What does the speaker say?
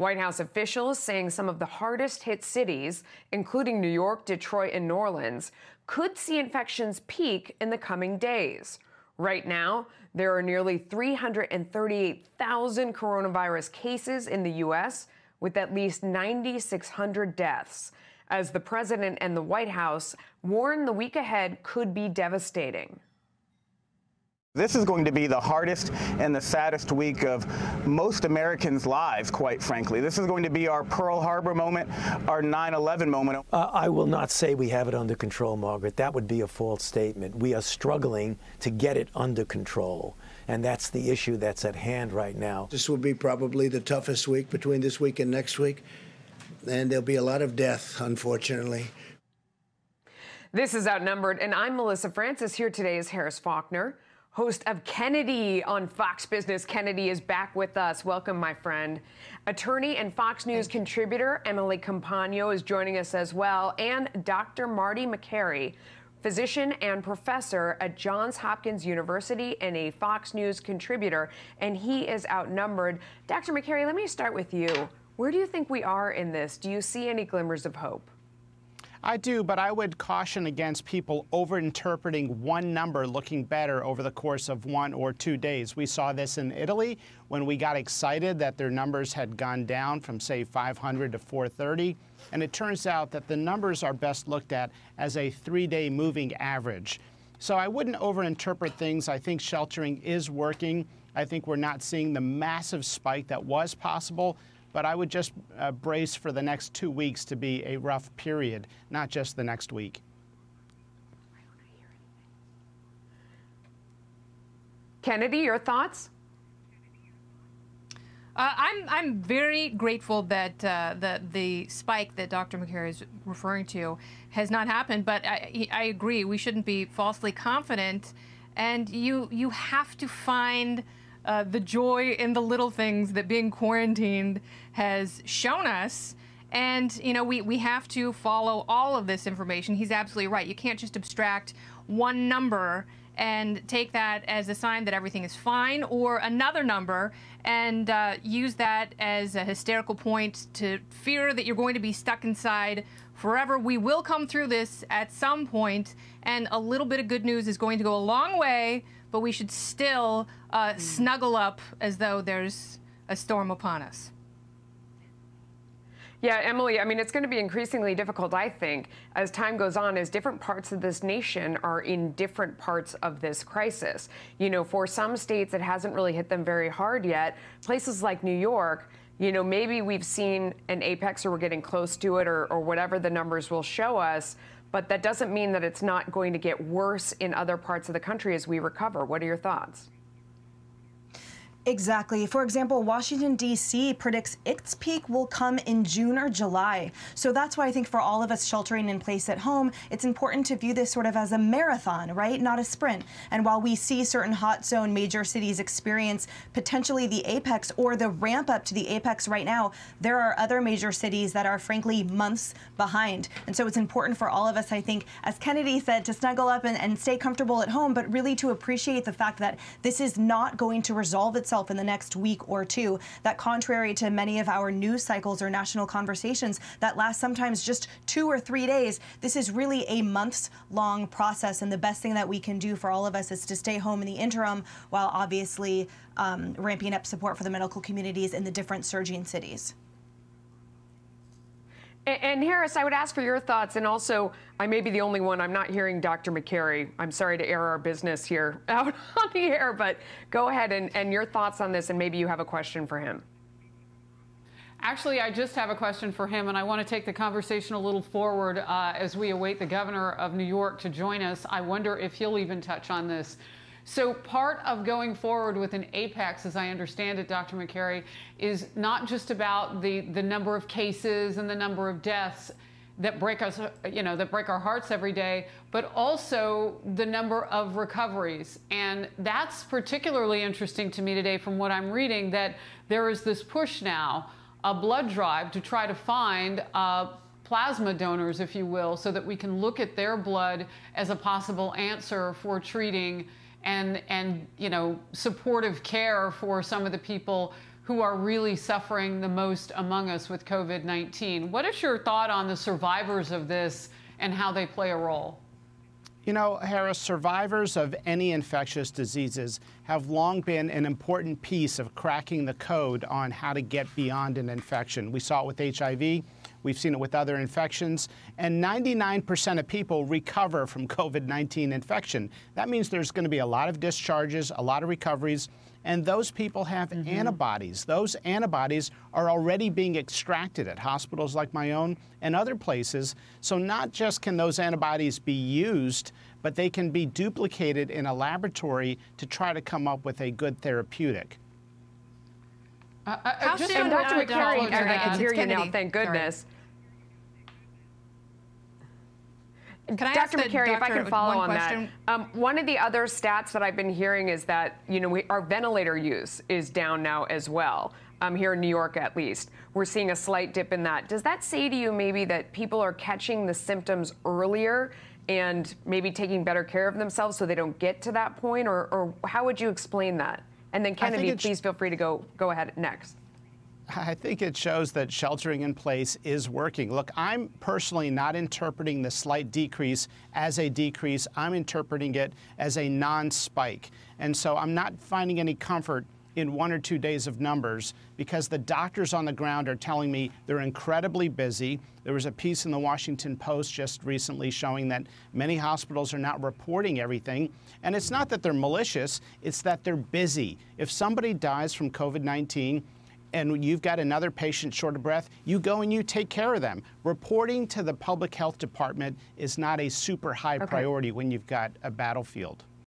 White House officials saying some of the hardest hit cities, including New York, Detroit, and New Orleans, could see infections peak in the coming days. Right now, there are nearly 338,000 coronavirus cases in the U.S., with at least 9,600 deaths, as the president and the White House warn the week ahead could be devastating. This is going to be the hardest and the saddest week of most Americans' lives, quite frankly. This is going to be our Pearl Harbor moment, our 9/11 moment. I will not say we have it under control, Margaret. That would be a false statement. We are struggling to get it under control, and that's the issue that's at hand right now. This will be probably the toughest week between this week and next week, and there'll be a lot of death, unfortunately. This is Outnumbered, and I'm Melissa Francis. Here today is Harris Faulkner, host of Kennedy on Fox Business. Kennedy is back with us. Welcome, my friend. Attorney and Fox News contributor Emily Compagno is joining us as well, and Dr. Marty Makary, physician and professor at Johns Hopkins University and a Fox News contributor, and he is outnumbered. Dr. Makary, let me start with you. Where do you think we are in this? Do you see any glimmers of hope? I do, but I would caution against people overinterpreting one number looking better over the course of 1 or 2 days. We saw this in Italy when we got excited that their numbers had gone down from, say, 500 to 430. And it turns out that the numbers are best looked at as a 3-day moving average. So I wouldn't overinterpret things. I think sheltering is working. I think we're not seeing the massive spike that was possible. But I would just brace for the next 2 weeks to be a rough period, not just the next week. Kennedy, your thoughts? I'm very grateful that the spike that Dr. Makary is referring to has not happened, but I agree, we shouldn't be falsely confident, and you have to find the joy in the little things that being quarantined has shown us. And, you know, we have to follow all of this information. He's absolutely right. You can't just abstract one number and take that as a sign that everything is fine, or another number and use that as a hysterical point to fear that you're going to be stuck inside forever. We will come through this at some point, and a little bit of good news is going to go a long way, but we should still snuggle up as though there's a storm upon us. Yeah, Emily, I mean, it's going to be increasingly difficult, I think, as time goes on, as different parts of this nation are in different parts of this crisis. You know, for some states, it hasn't really hit them very hard yet. Places like New York, you know, maybe we've seen an apex or we're getting close to it, or whatever the numbers will show us. But that doesn't mean that it's not going to get worse in other parts of the country as we recover. What are your thoughts? Exactly. For example, Washington, D.C. predicts its peak will come in June or July. So that's why I think for all of us sheltering in place at home, it's important to view this sort of as a marathon, right? Not a sprint. And while we see certain hot zone major cities experience potentially the apex or the ramp up to the apex right now, there are other major cities that are frankly months behind. And so it's important for all of us, I think, as Kennedy said, to snuggle up and stay comfortable at home, but really to appreciate the fact that this is not going to resolve itself in the next week or two, that contrary to many of our news cycles or national conversations that last sometimes just 2 or 3 days, this is really a months-long process, and the best thing that we can do for all of us is to stay home in the interim while obviously ramping up support for the medical communities in the different surging cities. And Harris, I would ask for your thoughts, and also, I may be the only one, I'm not hearing Dr. Makary. I'm sorry to air our business here out on the air, but go ahead and your thoughts on this, and maybe you have a question for him. Actually, I just have a question for him, and I want to take the conversation a little forward as we await the governor of New York to join us. I wonder if he'll even touch on this. So part of going forward with an apex, as I understand it, Dr. Makary, is not just about the number of cases and the number of deaths that break us, you know, that break our hearts every day, but also the number of recoveries. And that's particularly interesting to me today from what I'm reading, that there is this push now, a blood drive to try to find plasma donors, if you will, so that we can look at their blood as a possible answer for treating and you know, supportive care for some of the people who are really suffering the most among us with COVID-19. What is your thought on the survivors of this and how they play a role? You know, Harris, survivors of any infectious diseases have long been an important piece of cracking the code on how to get beyond an infection. We saw it with HIV. We've seen it with other infections, and 99% of people recover from COVID-19 infection. That means there's going to be a lot of discharges, a lot of recoveries, and those people have antibodies. Those antibodies are already being extracted at hospitals like my own and other places. So not just can those antibodies be used, but they can be duplicated in a laboratory to try to come up with a good therapeutic. How just soon, Dr. McCary, I can hear you now, Kennedy. thank goodness. Can I Dr. ask McCary, if I can follow on question? that. One of the other stats that I've been hearing is that, you know, our ventilator use is down now as well, here in New York at least. We're seeing a slight dip in that. Does that say to you maybe that people are catching the symptoms earlier and maybe taking better care of themselves so they don't get to that point? Or how would you explain that? And then Kennedy, please feel free to go ahead next. I think it shows that sheltering in place is working. Look, I'm personally not interpreting the slight decrease as a decrease. I'm interpreting it as a non-spike. And so I'm not finding any comfort in 1 or 2 days of numbers because the doctors on the ground are telling me they're incredibly busy. There was a piece in the Washington Post just recently showing that many hospitals are not reporting everything. And it's not that they're malicious, it's that they're busy. If somebody dies from COVID-19, and you've got another patient short of breath, you go and you take care of them. Reporting to the public health department is not a super high priority when you've got a battlefield.